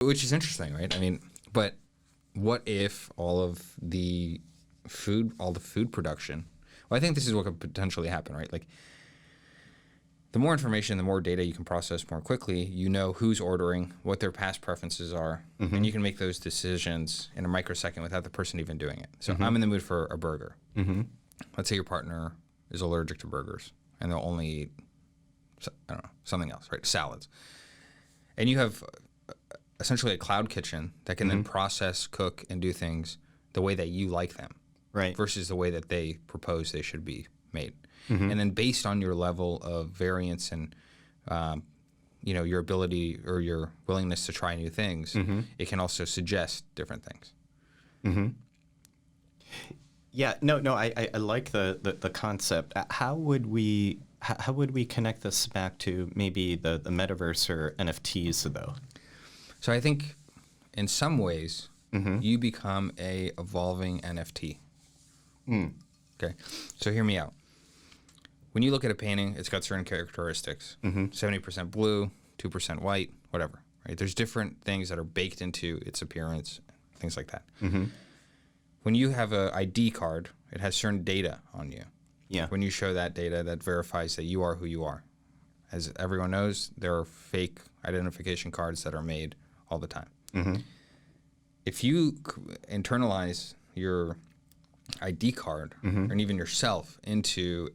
Which is interesting, right? I mean, but what if all the food production? Well, I think this is what could potentially happen, right? Like, the more information, the more data you can process more quickly. You know who's ordering, what their past preferences are, and you can make those decisions in a microsecond without the person even doing it. So I'm in the mood for a burger. Let's say your partner is allergic to burgers, and they'll only eat, I don't know, something else, right? Salads. And you have essentially a cloud kitchen that can then process, cook, and do things the way that you like them, right? Versus the way that they propose they should be made. And then based on your level of variance and your ability or your willingness to try new things, it can also suggest different things. Yeah, no, I like the concept. How would we connect this back to maybe the metaverse or NFTs though? So I think in some ways you become a evolving NFT. Okay, so hear me out. When you look at a painting, it's got certain characteristics. 70% blue, 2% white, whatever. Right? There's different things that are baked into its appearance, things like that. When you have an ID card, it has certain data on you. Yeah. When you show that data, that verifies that you are who you are. As everyone knows, there are fake identification cards that are made all the time. If you internalize your ID card and even yourself into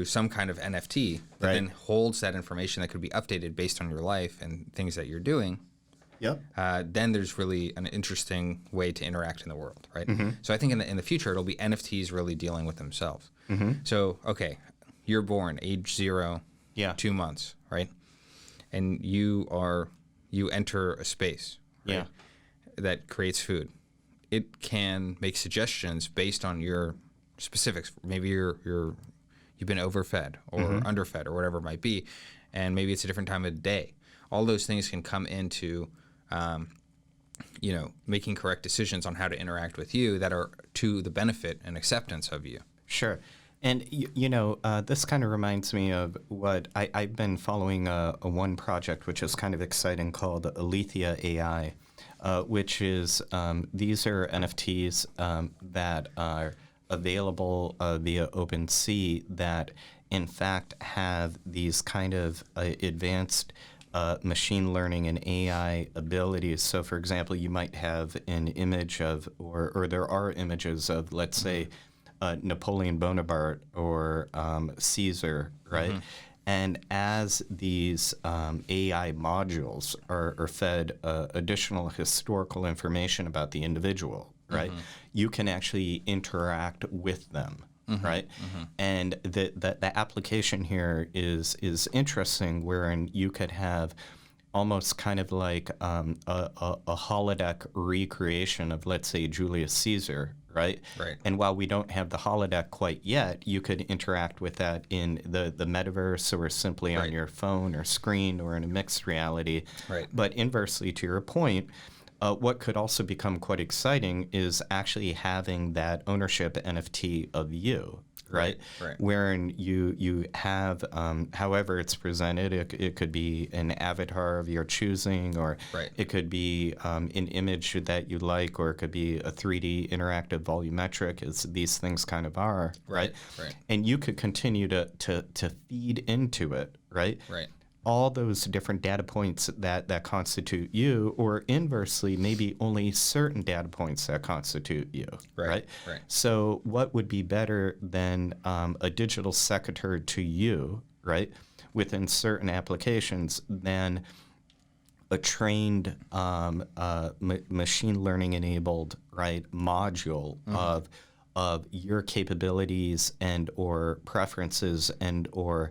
some kind of NFT that then holds that information that could be updated based on your life and things that you're doing, then there's really an interesting way to interact in the world, right? So I think in the future, it'll be NFTs really dealing with themselves. So, okay, you're born age 0, 2 months, right? And you enter a space, right? That creates food. It can make suggestions based on your specifics. Maybe you've been overfed or underfed or whatever it might be, and maybe it's a different time of the day. All those things can come into making correct decisions on how to interact with you that are to the benefit and acceptance of you. Sure. And, this kind of reminds me of what I've been following one project which is kind of exciting called Alethea AI, which is these are NFTs that are available via OpenSea that, in fact, have these kind of advanced machine learning and AI abilities. So, for example, you might have an image of, or there are images of, let's say, Napoleon Bonaparte or Caesar, right? And as these AI modules are fed additional historical information about the individual, right? You can actually interact with them, right? And the application here is interesting, wherein you could have almost kind of like a holodeck recreation of, let's say, Julius Caesar, right? And while we don't have the holodeck quite yet, you could interact with that in the metaverse or simply on your phone or screen or in a mixed reality. But inversely, to your point, what could also become quite exciting is actually having that ownership NFT of you, right? Wherein you have, however it's presented, it could be an avatar of your choosing, or it could be an image that you like, or it could be a 3D interactive volumetric, as these things kind of are, right? And you could continue to feed into it, right? All those different data points that constitute you, or inversely, maybe only certain data points that constitute you, right? So what would be better than a digital secretary to you, right, within certain applications, than a trained machine learning enabled, right, module of your capabilities and or preferences and or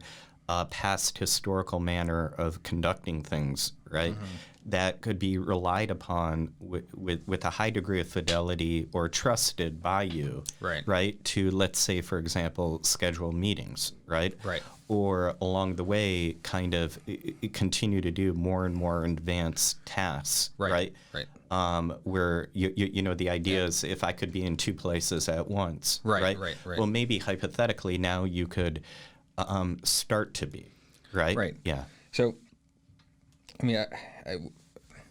past historical manner of conducting things, right? That could be relied upon with a high degree of fidelity or trusted by you, right? To, let's say, for example, schedule meetings, right? Or along the way, kind of continue to do more and more advanced tasks, right? Where the idea is, if I could be in 2 places at once, right? Well, maybe hypothetically now you could start to be, right? Yeah. So, I mean,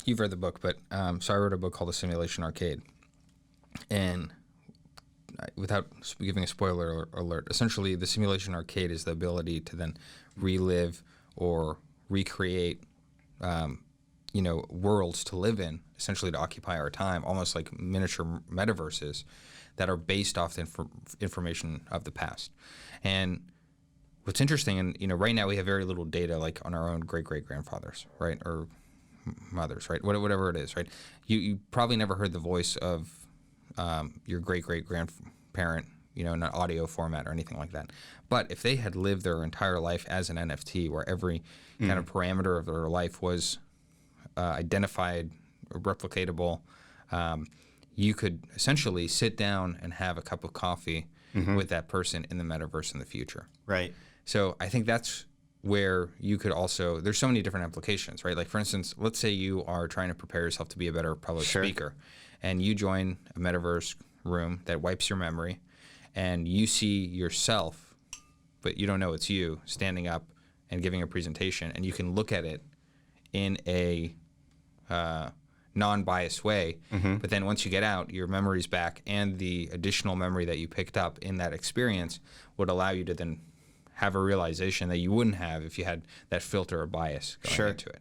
you've read the book, but so I wrote a book called The Simulation Arcade. And without giving a spoiler alert, essentially the simulation arcade is the ability to then relive or recreate, worlds to live in, essentially to occupy our time, almost like miniature metaverses that are based off the information of the past. And what's interesting, and right now we have very little data, like on our own great-great-grandfathers, right, or mothers, right, whatever it is, right. You probably never heard the voice of your great-great-grandparent, in an audio format or anything like that. But if they had lived their entire life as an NFT, where every kind of parameter of their life was identified, or replicatable, you could essentially sit down and have a cup of coffee with that person in the metaverse in the future. Right. So I think that's where you could also, there's so many different applications, right? Like, for instance, let's say you are trying to prepare yourself to be a better public speaker, and you join a metaverse room that wipes your memory, and you see yourself, but you don't know it's you, standing up and giving a presentation, and you can look at it in a non-biased way. But then once you get out, your memory's back, and the additional memory that you picked up in that experience would allow you to then have a realization that you wouldn't have if you had that filter or bias going into it,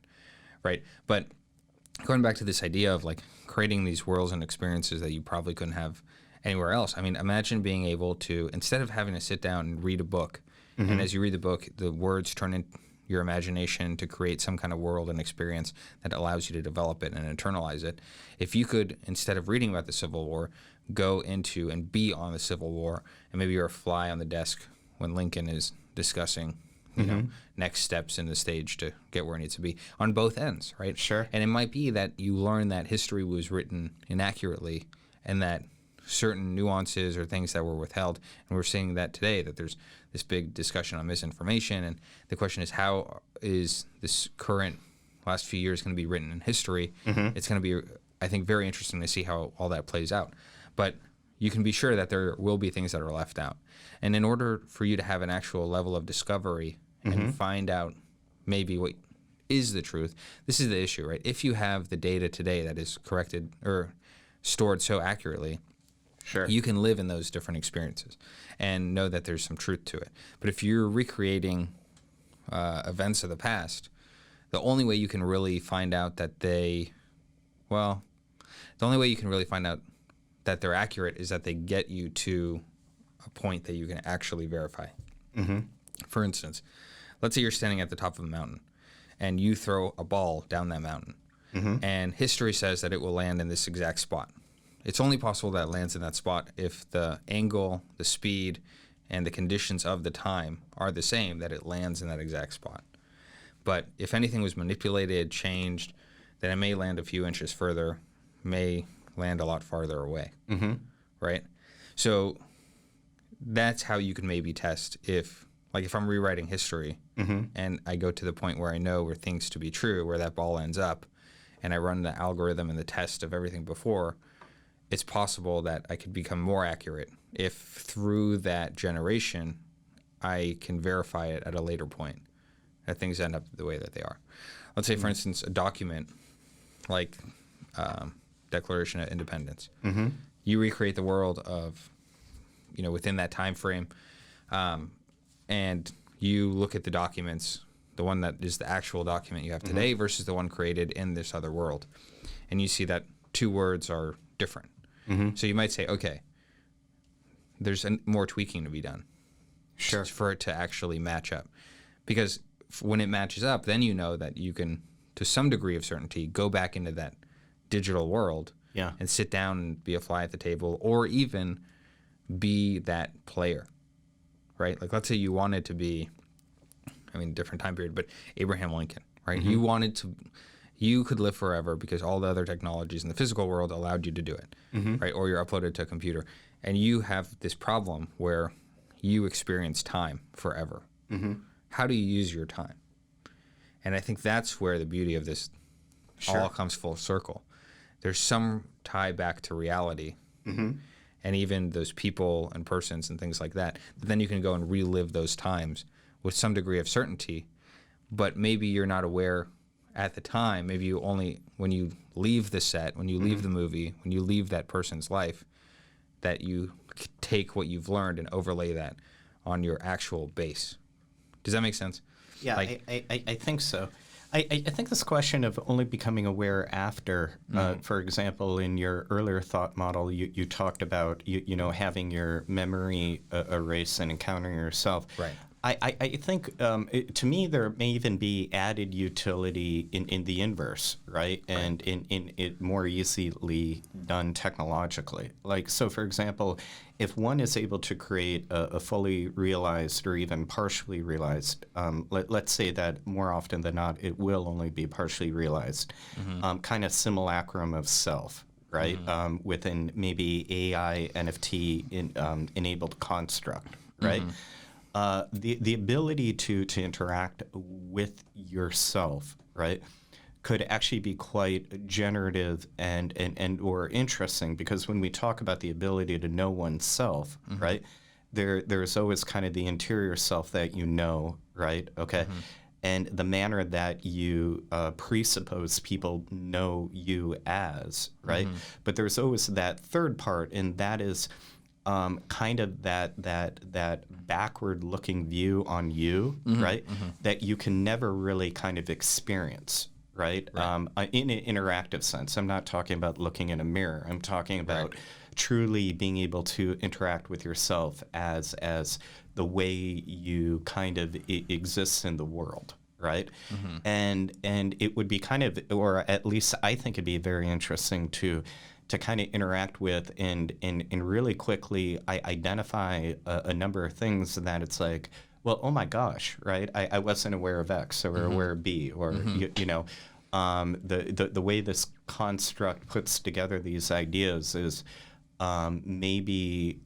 right? But going back to this idea of like creating these worlds and experiences that you probably couldn't have anywhere else. I mean, imagine being able to, instead of having to sit down and read a book, and as you read the book, the words turn in your imagination to create some kind of world and experience that allows you to develop it and internalize it. If you could, instead of reading about the Civil War, go into and be on the Civil War, and maybe you're a fly on the desk when Lincoln is discussing next steps in the stage to get where it needs to be on both ends, right? Sure. And it might be that you learn that history was written inaccurately, and that certain nuances or things that were withheld. And we're seeing that today, that there's this big discussion on misinformation. And the question is, how is this current last few years going to be written in history? It's going to be, I think, very interesting to see how all that plays out. But you can be sure that there will be things that are left out. And in order for you to have an actual level of discovery and find out maybe what is the truth, this is the issue, right? If you have the data today that is corrected or stored so accurately, you can live in those different experiences and know that there's some truth to it. But if you're recreating events of the past, the only way you can really find out that the only way you can really find out that they're accurate is that they get you to a point that you can actually verify. For instance, let's say you're standing at the top of a mountain and you throw a ball down that mountain, and history says that it will land in this exact spot. It's only possible that it lands in that spot if the angle, the speed, and the conditions of the time are the same, that it lands in that exact spot. But if anything was manipulated, changed, then it may land a few inches further, may land a lot farther away, right? So that's how you can maybe test if I'm rewriting history and I go to the point where I know where things to be true, where that ball ends up, and I run the algorithm and the test of everything before, it's possible that I could become more accurate if through that generation I can verify it at a later point, that things end up the way that they are. Let's say, for instance, a document like Declaration of Independence. You recreate the world of, within that time frame, and you look at the documents, the one that is the actual document you have today versus the one created in this other world, and you see that two words are different. So you might say, okay, there's more tweaking to be done for it to actually match up. Because when it matches up, then you know that you can, to some degree of certainty, go back into that digital world and sit down and be a fly at the table, or even be that player, right? Like, let's say you wanted to be, different time period, but Abraham Lincoln, right? You could live forever because all the other technologies in the physical world allowed you to do it, right? Or you're uploaded to a computer. And you have this problem where you experience time forever. How do you use your time? And I think that's where the beauty of this all comes full circle. There's some tie back to reality, and even those people and persons and things like that. But then you can go and relive those times with some degree of certainty. but maybe you're not aware at the time. Maybe you only, when you leave the set, when you leave the movie, when you leave that person's life, that you take what you've learned and overlay that on your actual base. Does that make sense? Yeah, like, I think so. I think this question of only becoming aware after, for example, in your earlier thought model, you talked about you know, having your memory erase and encountering yourself. Right. I think to me there may even be added utility in the inverse, right? And in it more easily done technologically. Like, so for example, if one is able to create a fully realized or even partially realized, let's say that more often than not it will only be partially realized, kind of simulacrum of self, right? Within maybe AI NFT enabled construct, right? The ability to interact with yourself, right, could actually be quite generative and or interesting, because when we talk about the ability to know oneself, right, there's always kind of the interior self that you know, right, okay, and the manner that you presuppose people know you as, right, but there's always that third part, and that is kind of that backward-looking view on you, right? That you can never really kind of experience, right? In an interactive sense. I'm not talking about looking in a mirror. I'm talking about truly being able to interact with yourself as the way you kind of exist in the world, right? And it would be kind of, or at least I think it'd be very interesting to kind of interact with and really quickly identify a number of things that it's like, well, oh my gosh, right? I wasn't aware of X or aware of B, or you know, the way this construct puts together these ideas is maybe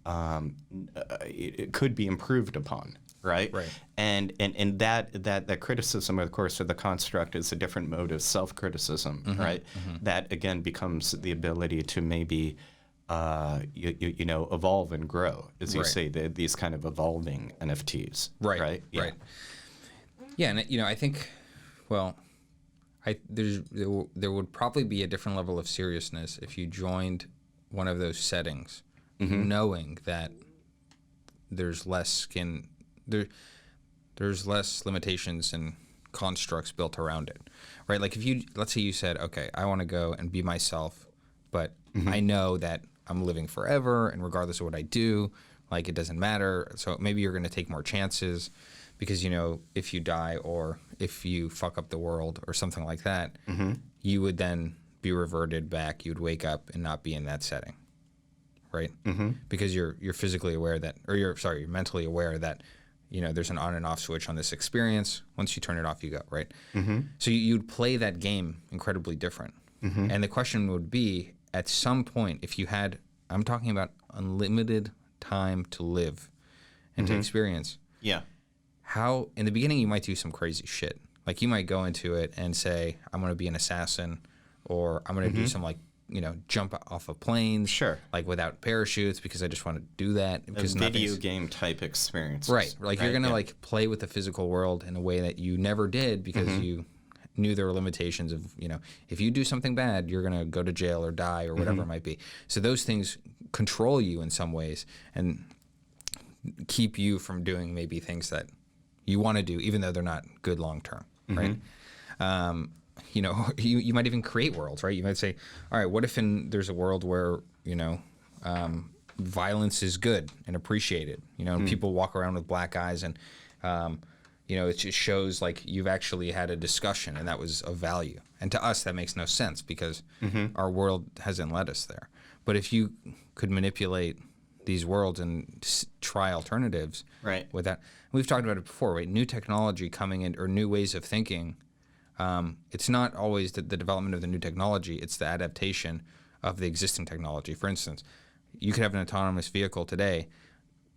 it could be improved upon. Right? And that criticism, of course, of the construct is a different mode of self-criticism, right? That, again, becomes the ability to maybe, you know, evolve and grow, as you say, these kind of evolving NFTs. Right? Yeah. Yeah, and, you know, I think, well, there would probably be a different level of seriousness if you joined one of those settings, knowing that there's less there's less limitations and constructs built around it, right? Like if let's say you said, okay, I want to go and be myself, but I know that I'm living forever, and regardless of what I do, like it doesn't matter. So maybe you're going to take more chances because, you know, if you die or if you fuck up the world or something like that, you would then be reverted back. You'd wake up and not be in that setting, right? Because you're physically aware that, or you're mentally aware that, you know, there's an on and off switch on this experience. Once you turn it off, you go, right? So you'd play that game incredibly different. And the question would be, at some point, if you had, I'm talking about unlimited time to live and to experience. Yeah. How, in the beginning, you might do some crazy shit. Like you might go into it and say, I'm going to be an assassin, or I'm going to do some like, you know, jump off of planes, like without parachutes, because I just want to do that. Because a video game type experience, right? Like you're gonna like play with the physical world in a way that you never did because you knew there were limitations of, you know, if you do something bad, you're gonna go to jail or die or whatever it might be. So those things control you in some ways and keep you from doing maybe things that you want to do, even though they're not good long term, right? You know, you might even create worlds, right? You might say, all right, what if there's a world where, you know, violence is good and appreciated, you know, and people walk around with black eyes and, you know, it just shows like you've actually had a discussion and that was of value. And to us, that makes no sense because our world hasn't led us there. But if you could manipulate these worlds and try alternatives with that, we've talked about it before, right? New technology coming in or new ways of thinking. It's not always the development of the new technology, it's the adaptation of the existing technology. For instance, you could have an autonomous vehicle today,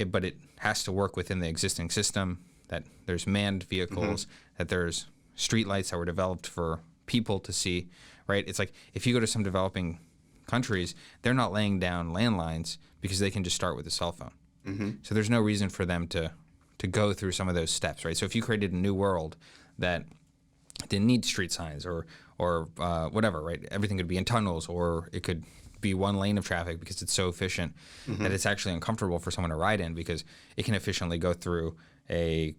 but it has to work within the existing system, that there's manned vehicles, that there's streetlights that were developed for people to see, right? It's like if you go to some developing countries, they're not laying down landlines because they can just start with a cell phone. So there's no reason for them to go through some of those steps, right? So if you created a new world that didn't need street signs or whatever, right? Everything could be in tunnels, or it could be one lane of traffic because it's so efficient that it's actually uncomfortable for someone to ride in, because it can efficiently go through a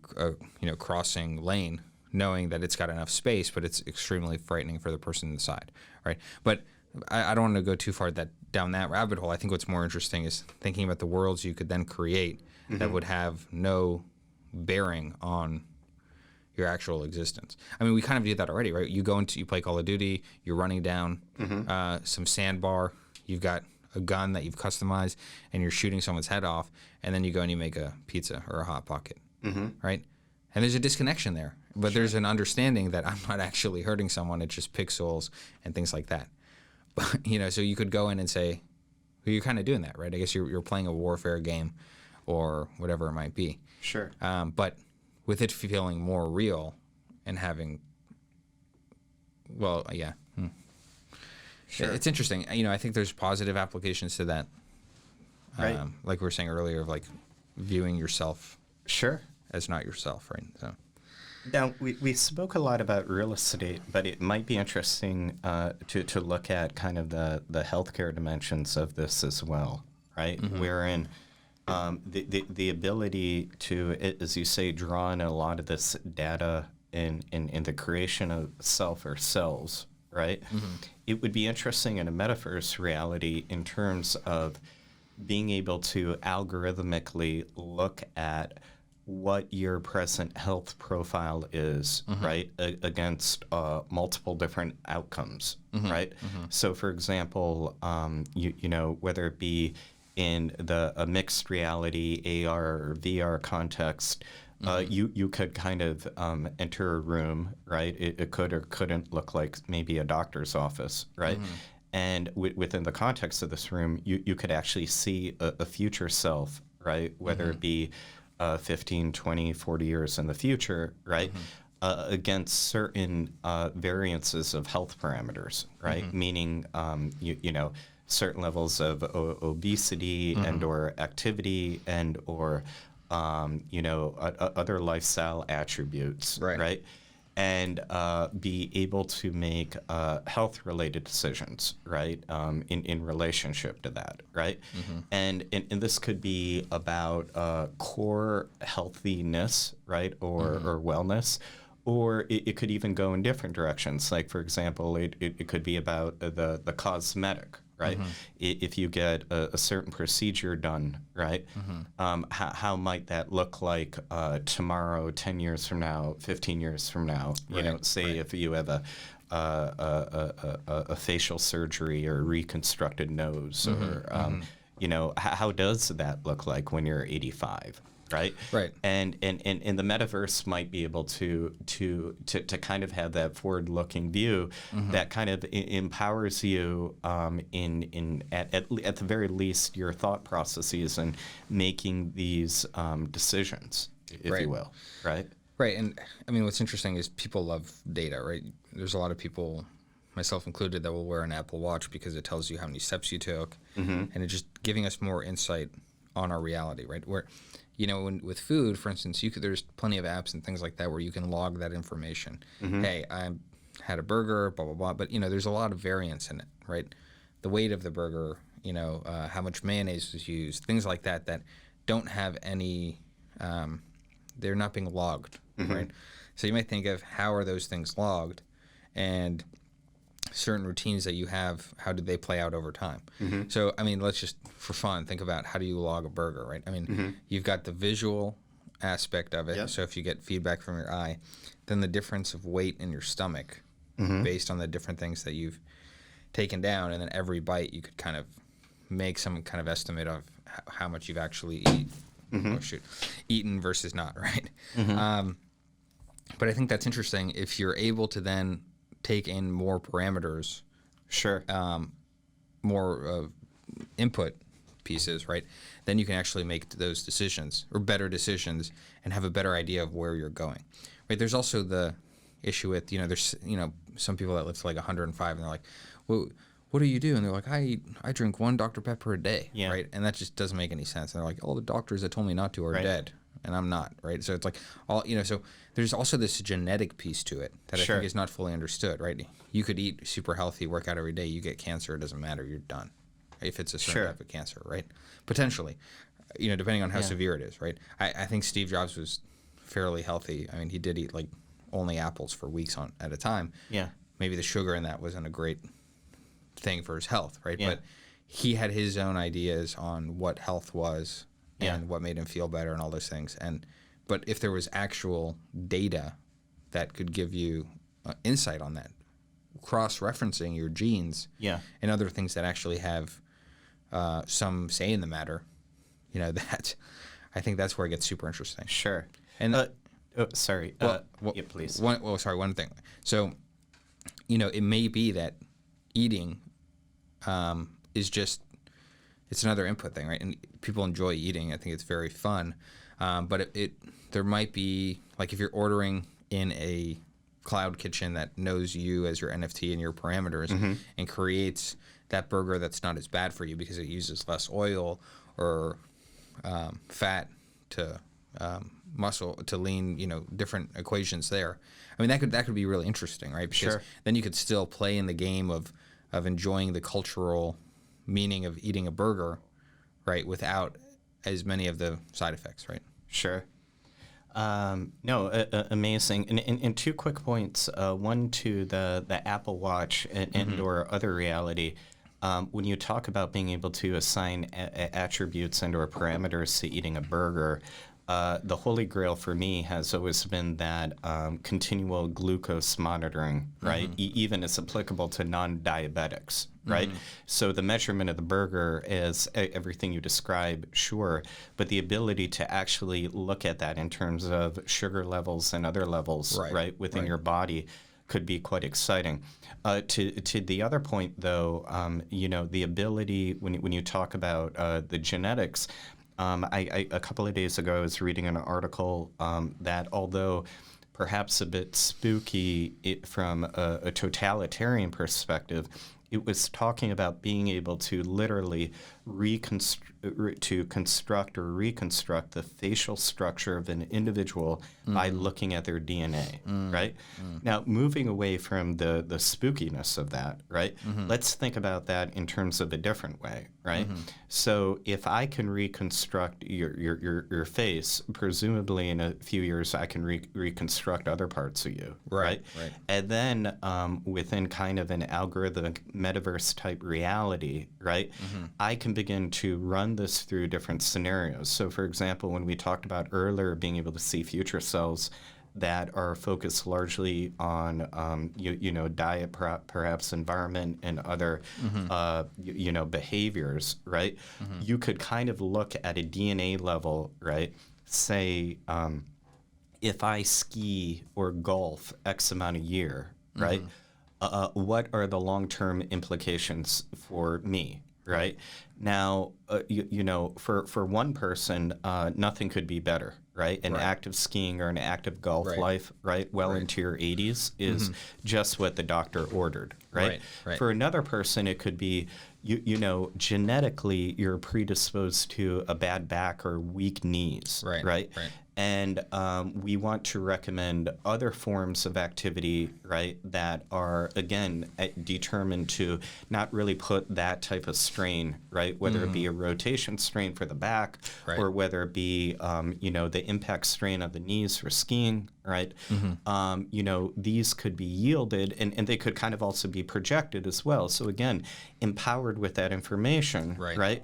crossing lane knowing that it's got enough space, but it's extremely frightening for the person on the side, right? But I don't want to go too far down that rabbit hole. I think what's more interesting is thinking about the worlds you could then create that would have no bearing on your actual existence. I mean, we kind of do that already, right? You play Call of Duty, you're running down some sandbar, you've got a gun that you've customized, and you're shooting someone's head off, and then you go and you make a pizza or a Hot Pocket, right? And there's a disconnection there, but there's an understanding that I'm not actually hurting someone, it's just pixels and things like that. But, so you could go in and say, well, you're kind of doing that, right? I guess you're playing a warfare game or whatever it might be. Sure. But with it feeling more real and having, Sure. It's interesting. I think there's positive applications to that. Right. Like we were saying earlier, of like viewing yourself as not yourself, right? So. Now, we spoke a lot about real estate, but it might be interesting to look at kind of the healthcare dimensions of this as well, right? Wherein the ability to, as you say, draw in a lot of this data in the creation of self or cells, right? It would be interesting in a metaverse reality in terms of being able to algorithmically look at what your present health profile is, right, against multiple different outcomes, right? So, for example, whether it be in a mixed reality, AR or VR context, you could kind of enter a room, right? It could or couldn't look like maybe a doctor's office, right? And within the context of this room, you could actually see a future self, right? Whether it be 15, 20, 40 years in the future, right? Against certain variances of health parameters, right? Meaning, certain levels of obesity and or activity and or, other lifestyle attributes, right? And be able to make health-related decisions, right, in relationship to that, right? And this could be about core healthiness, right, or wellness, or it could even go in different directions. Like, for example, it could be about the cosmetic, right? If you get a certain procedure done, right, how might that look like tomorrow, 10 years from now, 15 years from now? If you have a facial surgery or reconstructed nose, or how does that look like when you're 85? Right. And the metaverse might be able to kind of have that forward-looking view that kind of empowers you at the very least your thought processes and making these decisions, if you will. Right. And I mean, what's interesting is people love data, right? There's a lot of people, myself included, that will wear an Apple Watch because it tells you how many steps you took, and it's just giving us more insight on our reality, right? Where with food, for instance, there's plenty of apps and things like that where you can log that information. Hey, I had a burger, blah, blah, blah. But, there's a lot of variance in it, right? The weight of the burger, how much mayonnaise was used, things like that don't have any, they're not being logged, right? So you might think of how are those things logged, and certain routines that you have, how did they play out over time? So, I mean, let's just, for fun, think about how do you log a burger, right? I mean, you've got the visual aspect of it. So if you get feedback from your eye, then the difference of weight in your stomach based on the different things that you've taken down, and then every bite you could kind of make some kind of estimate of how much you've actually eaten versus not, right? But I think that's interesting if you're able to then take in more parameters, more input pieces, right? Then you can actually make those decisions, or better decisions, and have a better idea of where you're going, right? There's also the issue with, there's, some people that live to like 105, and they're like, well, what do you do? And they're like, I drink one Dr. Pepper a day, right? And that just doesn't make any sense. And they're like, all the doctors that told me not to are dead. and I'm not, right? So it's like all, so there's also this genetic piece to it that I think is not fully understood, right? You could eat super healthy, work out every day, you get cancer, it doesn't matter, you're done. If it's a certain type of cancer, right? Potentially, depending on how severe it is, right? I think Steve Jobs was fairly healthy. I mean, he did eat like only apples for weeks at a time. Yeah. Maybe the sugar in that wasn't a great thing for his health, right? Yeah. But he had his own ideas on what health was and what made him feel better and all those things. But if there was actual data that could give you insight on that, cross-referencing your genes and other things that actually have some say in the matter, that I think that's where it gets super interesting. Sure. And sorry. Please. One thing. So, it may be that eating is just, it's another input thing, right? And people enjoy eating. I think it's very fun. But there might be, like if you're ordering in a cloud kitchen that knows you as your NFT and your parameters and creates that burger that's not as bad for you because it uses less oil or fat to muscle to lean, different equations there. I mean, that could be really interesting, right? Because then you could still play in the game of enjoying the cultural meaning of eating a burger, right, without as many of the side effects, right? Sure. Amazing. And 2 quick points. One to the Apple Watch and or other reality. When you talk about being able to assign attributes and or parameters to eating a burger, the holy grail for me has always been that continual glucose monitoring, right? Even is applicable to non-diabetics, right? So the measurement of the burger is everything you describe, sure, but the ability to actually look at that in terms of sugar levels and other levels, right, within your body could be quite exciting. To the other point, though, the ability when you talk about the genetics. A couple of days ago, I was reading an article that although perhaps a bit spooky from a totalitarian perspective, it was talking about being able to literally construct or reconstruct the facial structure of an individual by looking at their DNA, right? Now, moving away from the spookiness of that, right? Let's think about that in terms of a different way, right? So if I can reconstruct your face, presumably in a few years I can reconstruct other parts of you, right? And then within kind of an algorithmic metaverse type reality, right? I can begin to run this through different scenarios. So for example, when we talked about earlier being able to see future selves that are focused largely on diet, perhaps environment and other behaviors, right? You could kind of look at a DNA level, right? Say if I ski or golf X amount a year, right? What are the long-term implications for me, right? Now, for one person, nothing could be better, right? An active skiing or an active golf life, right, into your 80s is just what the doctor ordered, right? For another person, it could be, genetically, you're predisposed to a bad back or weak knees, right? And we want to recommend other forms of activity, right, that are, again, determined to not really put that type of strain, right, whether it be a rotation strain for the back or whether it be, the impact strain of the knees for skiing, right? These could be yielded and they could kind of also be projected as well. So, again, empowered with that information, right?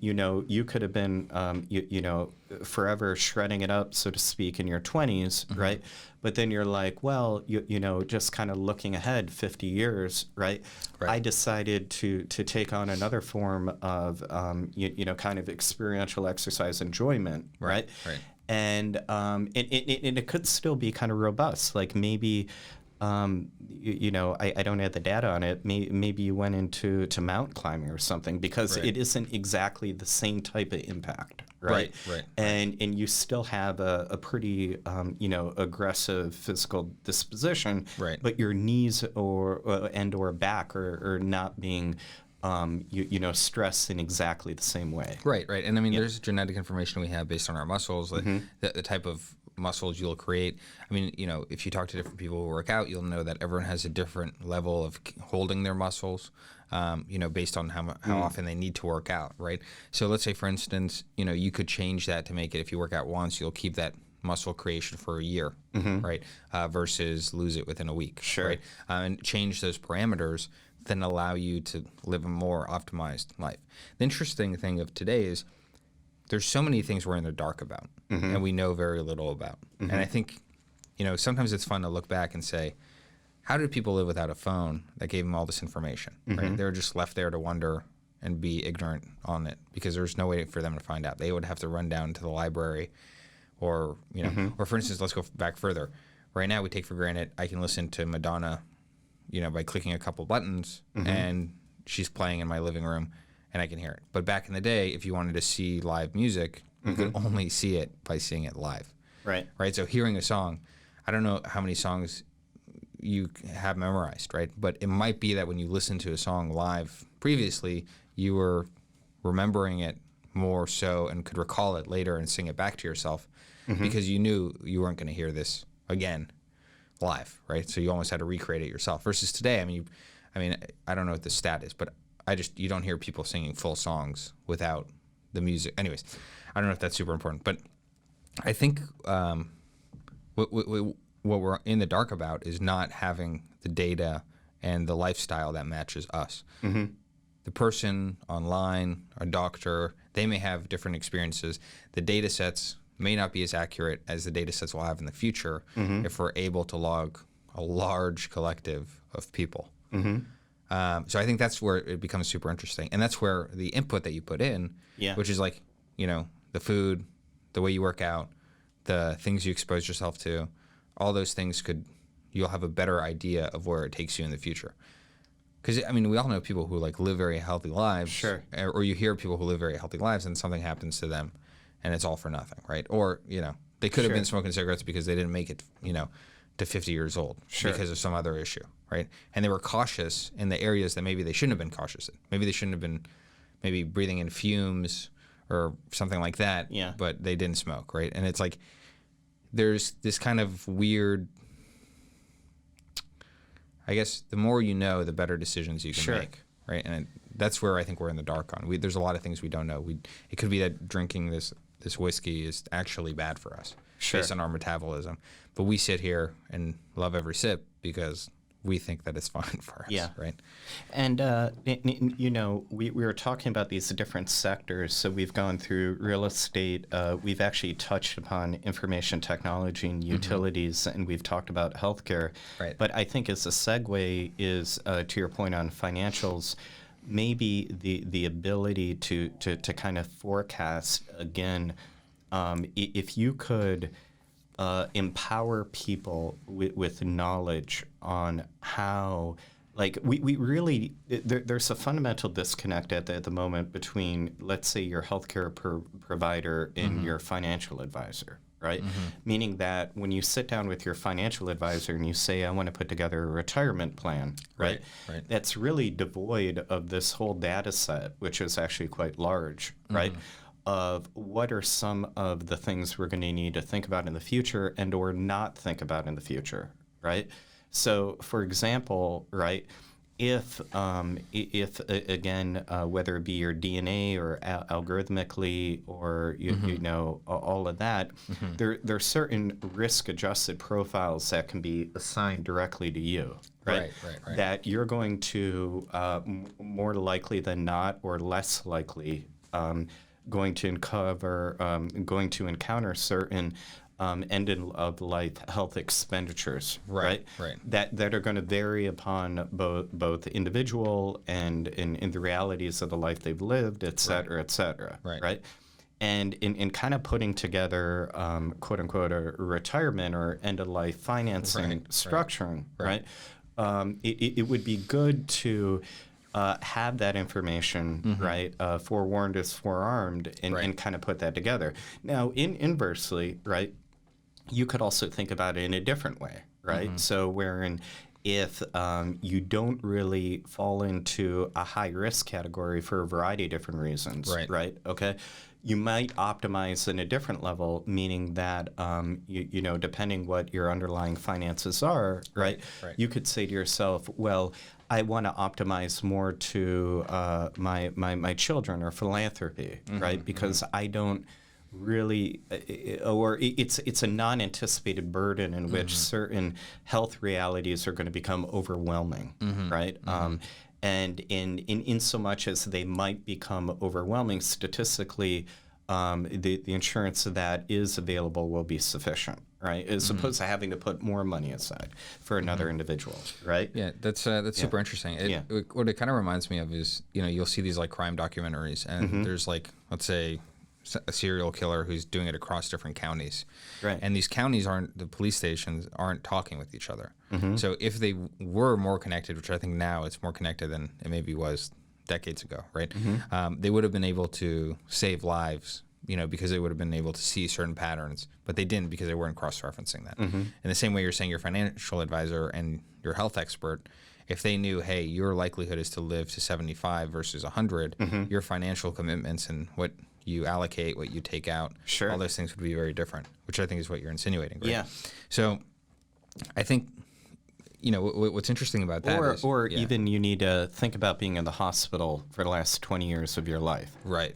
You could have been, forever shredding it up, so to speak, in your 20s, right? But then you're like, well, just kind of looking ahead 50 years, right? I decided to take on another form of, kind of experiential exercise enjoyment, right? And it could still be kind of robust. Like maybe, I don't have the data on it. Maybe you went into mountain climbing or something because it isn't exactly the same type of impact, right? And you still have a pretty, aggressive physical disposition, but your knees or back are not being stress in exactly the same way. Right. And I mean, there's genetic information we have based on our muscles, the type of muscles you'll create. I mean, if you talk to different people who work out, you'll know that everyone has a different level of holding their muscles, based on how often they need to work out, right? So let's say, for instance, you could change that to make it, if you work out once, you'll keep that muscle creation for a year, right? Versus lose it within a week, right? And change those parameters, then allow you to live a more optimized life. The interesting thing of today is there's so many things we're in the dark about, and we know very little about. And I think, sometimes it's fun to look back and say, how did people live without a phone that gave them all this information, right? They were just left there to wonder and be ignorant on it because there's no way for them to find out. They would have to run down to the library or, or for instance, let's go back further. Right now we take for granted I can listen to Madonna, by clicking a couple buttons and she's playing in my living room and I can hear it. But back in the day, if you wanted to see live music, you could only see it by seeing it live. Right. So hearing a song, I don't know how many songs you have memorized, right? But it might be that when you listen to a song live previously, you were remembering it more so and could recall it later and sing it back to yourself because you knew you weren't going to hear this again live, right? So you almost had to recreate it yourself. Versus today, I mean, I don't know what the stat is, but you don't hear people singing full songs without the music. Anyways, I don't know if that's super important, but I think what we're in the dark about is not having the data and the lifestyle that matches us. The person online, a doctor, they may have different experiences. The data sets may not be as accurate as the data sets we'll have in the future if we're able to log a large collective of people. So I think that's where it becomes super interesting. And that's where the input that you put in, which is like, the food, the way you work out, the things you expose yourself to, all those things you'll have a better idea of where it takes you in the future. Because, we all know people who live very healthy lives. Or you hear people who live very healthy lives and something happens to them and it's all for nothing, right? Or, they could have been smoking cigarettes because they didn't make it, to 50 years old because of some other issue, right? And they were cautious in the areas that maybe they shouldn't have been cautious in. Maybe they shouldn't have been breathing in fumes or something like that, but they didn't smoke, right? And it's like there's this kind of weird, I guess the more you know, the better decisions you can make, right? And that's where I think we're in the dark on. There's a lot of things we don't know. It could be that drinking this whiskey is actually bad for us based on our metabolism. But we sit here and love every sip because we think that it's fine for us, right? And, we were talking about these different sectors. So we've gone through real estate. We've actually touched upon information technology and utilities, and we've talked about healthcare. Right. But I think as a segue is, to your point on financials, maybe the ability to kind of forecast, again, if you could empower people with knowledge on how, we really, there's a fundamental disconnect at the moment between, let's say, your healthcare provider and your financial advisor, right? Meaning that when you sit down with your financial advisor and you say, I want to put together a retirement plan, right? That's really devoid of this whole data set, which is actually quite large, right? Of what are some of the things we're going to need to think about in the future and or not think about in the future, right? So, for example, right, if again, whether it be your DNA or algorithmically or all of that, there are certain risk-adjusted profiles that can be assigned directly to you, right? That you're going to more likely than not or less likely going to encounter certain end-of-life health expenditures, right? That are going to vary upon both individual and in the realities of the life they've lived, et cetera, right? And in kind of putting together, quote unquote, a retirement or end-of-life financing structuring, right? It would be good to have that information, right? Forewarned is forearmed, and kind of put that together. Now, inversely, right, you could also think about it in a different way, right? So wherein if you don't really fall into a high risk category for a variety of different reasons, right? Okay. You might optimize in a different level, meaning that, you know, depending what your underlying finances are, right? You could say to yourself, well, I want to optimize more to my children or philanthropy, right? Because I don't really, or it's a non-anticipated burden in which certain health realities are going to become overwhelming, right? And in so much as they might become overwhelming, statistically, the insurance that is available will be sufficient, right? As opposed to having to put more money aside for another individual, right? Yeah, that's super interesting. What it kind of reminds me of is, you know, you'll see these like crime documentaries, and there's like, let's say, a serial killer who's doing it across different counties. Right. And these counties the police stations aren't talking with each other. So if they were more connected, which I think now it's more connected than it maybe was decades ago, right? They would have been able to save lives, you know, because they would have been able to see certain patterns, but they didn't because they weren't cross-referencing that. In the same way you're saying your financial advisor and your health expert, if they knew, hey, your likelihood is to live to 75 versus 100, your financial commitments and what you allocate, what you take out, all those things would be very different, which I think is what you're insinuating, right? Yeah. So I think, you know, what's interesting about that is... Or even you need to think about being in the hospital for the last 20 years of your life. Right.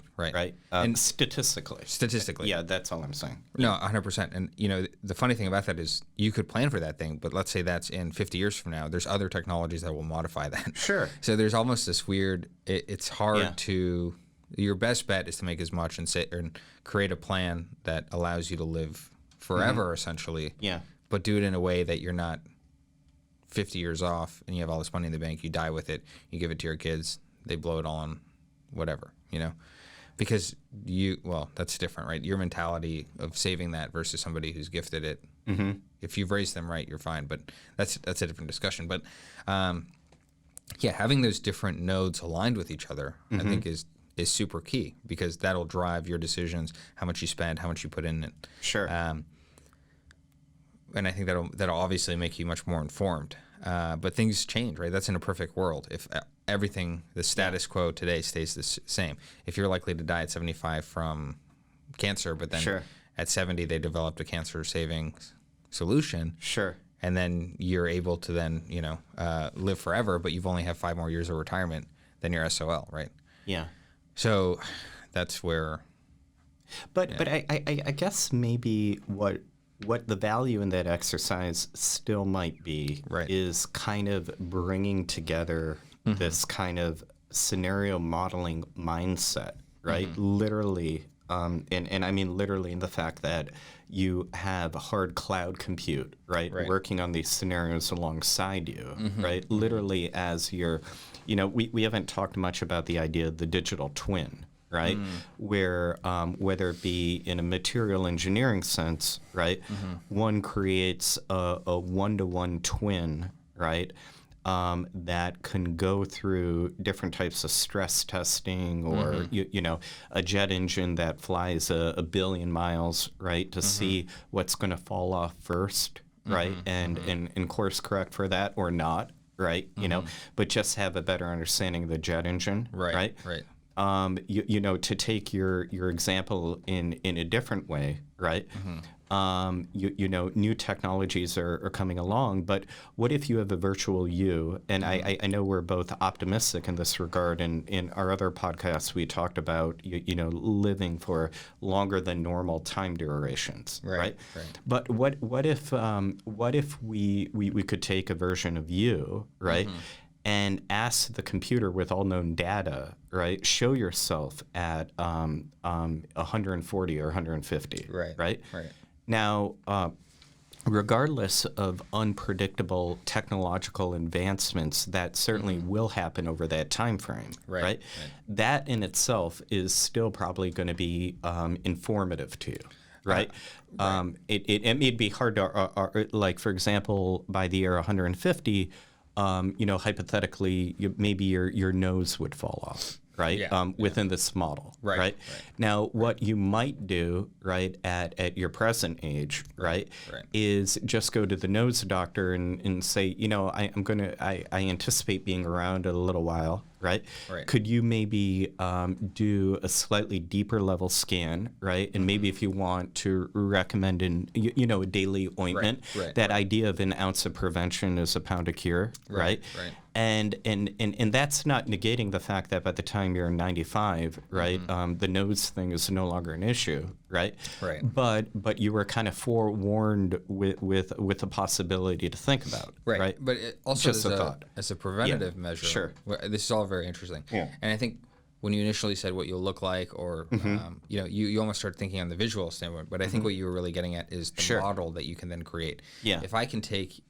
And statistically. Yeah, that's all I'm saying. No, 100%. And, you know, the funny thing about that is you could plan for that thing, but let's say that's in 50 years from now. There's other technologies that will modify that. Sure. So there's almost this weird... It's hard to... Your best bet is to make as much and create a plan that allows you to live forever, essentially. Yeah. But do it in a way that you're not 50 years off and you have all this money in the bank, you die with it, you give it to your kids, they blow it all on whatever, you know? Because that's different, right? Your mentality of saving that versus somebody who's gifted it. If you've raised them right, you're fine. But that's a different discussion. But having those different nodes aligned with each other, I think is super key, because that'll drive your decisions, how much you spend, how much you put in it. Sure. And I think that'll obviously make you much more informed. But things change, right? That's in a perfect world. If everything, the status quo today stays the same. If you're likely to die at 75 from cancer, but then at 70 they developed a cancer-saving solution. Sure. And then you're able to then, you know, live forever, but you've only have 5 more years of retirement, then you're SOL, right? Yeah. So that's where... But I guess maybe what the value in that exercise still might be is kind of bringing together this kind of scenario modeling mindset, right? Literally, and I mean literally in the fact that you have hard cloud compute, right? Working on these scenarios alongside you, right? Literally as you're... You know, we haven't talked much about the idea of the digital twin, right? Where whether it be in a material engineering sense, right? One creates a one-to-one twin, right? That can go through different types of stress testing, or you know, a jet engine that flies a billion miles, right? To see what's going to fall off first, right? And course correct for that or not. Right, you know, but just have a better understanding of the jet engine, right? You know, to take your example in a different way, right? You know, new technologies are coming along, but what if you have a virtual you? And I know we're both optimistic in this regard. And in our other podcasts, we talked about, you know, living for longer than normal time durations, right? But what if we could take a version of you, right? And ask the computer with all known data, right? Show yourself at 140 or 150, right? Now, regardless of unpredictable technological advancements that certainly will happen over that time frame, right? That in itself is still probably going to be informative to you, right? It'd be hard to, like, for example, by the year 150, you know, hypothetically, maybe your nose would fall off, right? Within this model, right? Now, what you might do, right, at your present age, right, is just go to the nose doctor and say, I anticipate being around a little while, right? Could you maybe do a slightly deeper level scan, right? And maybe if you want to recommend a daily ointment, that idea of an ounce of prevention is a pound of cure, right? And that's not negating the fact that by the time you're 95, right, the nose thing is no longer an issue, right? But you were kind of forewarned with the possibility to think about, right? But it also just as a preventative measure. Sure. This is all very interesting. And I think when you initially said what you'll look like, or you almost start thinking on the visual standpoint. But I think what you were really getting at is the model that you can then create. If I can take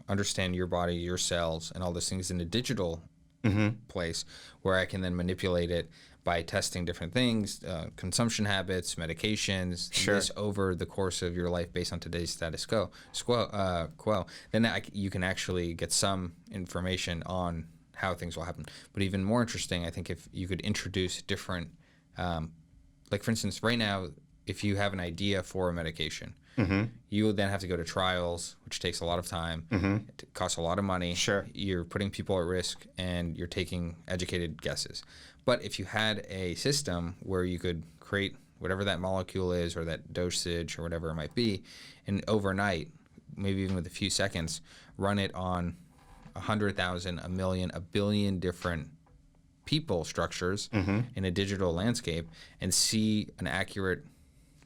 understand your body, your cells, and all those things in a digital place where I can then manipulate it by testing different things, consumption habits, medications, this over the course of your life based on today's status quo, then you can actually get some information on how things will happen. But even more interesting, I think, if you could introduce different, like for instance, right now, if you have an idea for a medication, you will then have to go to trials, which takes a lot of time. It costs a lot of money. You're putting people at risk, and you're taking educated guesses. But if you had a system where you could create whatever that molecule is, or that dosage, or whatever it might be, and overnight, maybe even with a few seconds, run it on 100,000, a million, a billion different people structures in a digital landscape, and see an accurate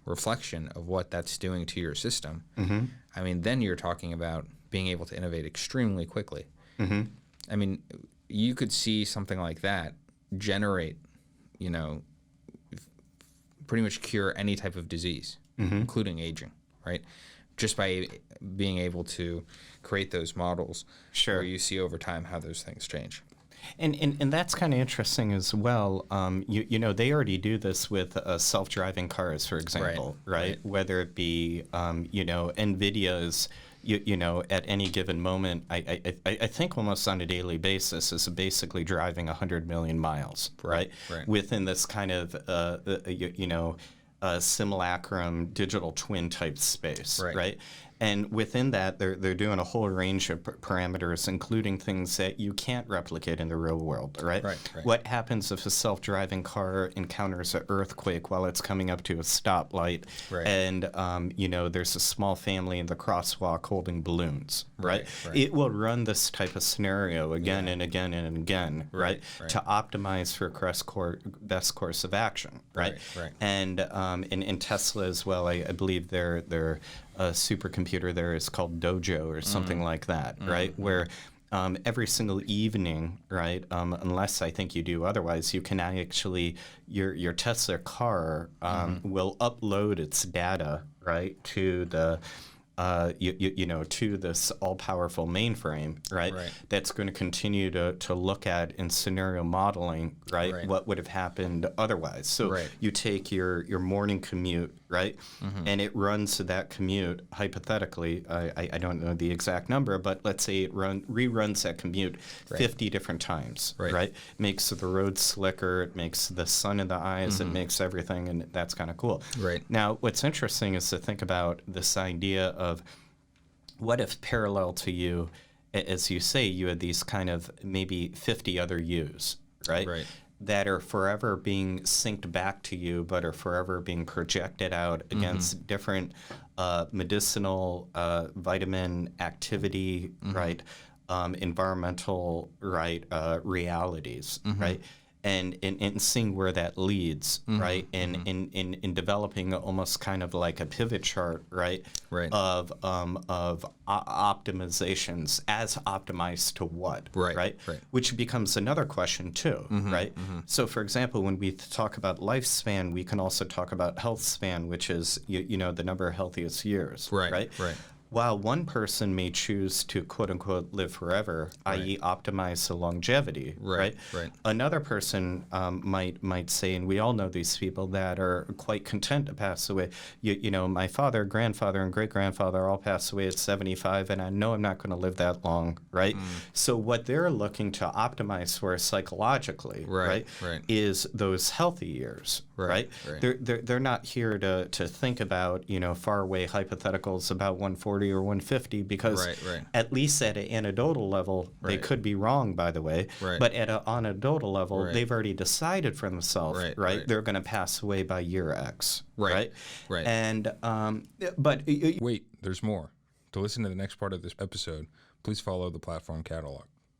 reflection of what that's doing to your system, I mean, then you're talking about being able to innovate extremely quickly. I mean, you could see something like that generate, pretty much cure any type of disease, including aging, right? Just by being able to create those models where you see over time how those things change. And that's kind of interesting as well. They already do this with self-driving cars, for example, right? Whether it be, NVIDIA's, at any given moment, I think almost on a daily basis, is basically driving 100 million miles, right? Within this kind of, simulacrum digital twin type space, right? And within that, they're doing a whole range of parameters, including things that you can't replicate in the real world, right? What happens if a self-driving car encounters an earthquake while it's coming up to a stoplight, and there's a small family in the crosswalk holding balloons, right? It will run this type of scenario again and again and again, right? To optimize for best course of action, right? And in Tesla as well, I believe their supercomputer there is called Dojo or something like that, right? Where every single evening, right, unless I think you do otherwise, you can actually, your Tesla car will upload its data, right, to the to this all-powerful mainframe, right? That's going to continue to look at in scenario modeling, right? What would have happened otherwise. So you take your morning commute, right? And it runs that commute, hypothetically, I don't know the exact number, but let's say it reruns that commute 50 different times, right? Makes the road slicker, it makes the sun in the eyes, it makes everything, and that's kind of cool. Now, what's interesting is to think about this idea of what if parallel to you, as you say, you had these kind of maybe 50 other yous, right? That are forever being synced back to you, but are forever being projected out against different medicinal, vitamin activity, right? Environmental, right? Realities, right? And seeing where that leads, right? And in developing almost kind of like a pivot chart, right? Of optimizations as optimized to what, right? Which becomes another question too, right? So for example, when we talk about lifespan, we can also talk about health span, which is the number of healthiest years, right? while one person may choose to quote unquote live forever, i.e. optimize the longevity, right? Another person might say, and we all know these people that are quite content to pass away. You know, my father, grandfather, and great-grandfather all passed away at 75, and I know I'm not going to live that long, right? So what they're looking to optimize for psychologically, right, is those healthy years, right? They're not here to think about, you know, faraway hypotheticals about 140 or 150 because at least at an anecdotal level, they could be wrong, by the way, but at an anecdotal level, they've already decided for themselves, they're going to pass away by year X, right? And, but... Wait, there's more. To listen to the next part of this episode, please follow the platform catalog.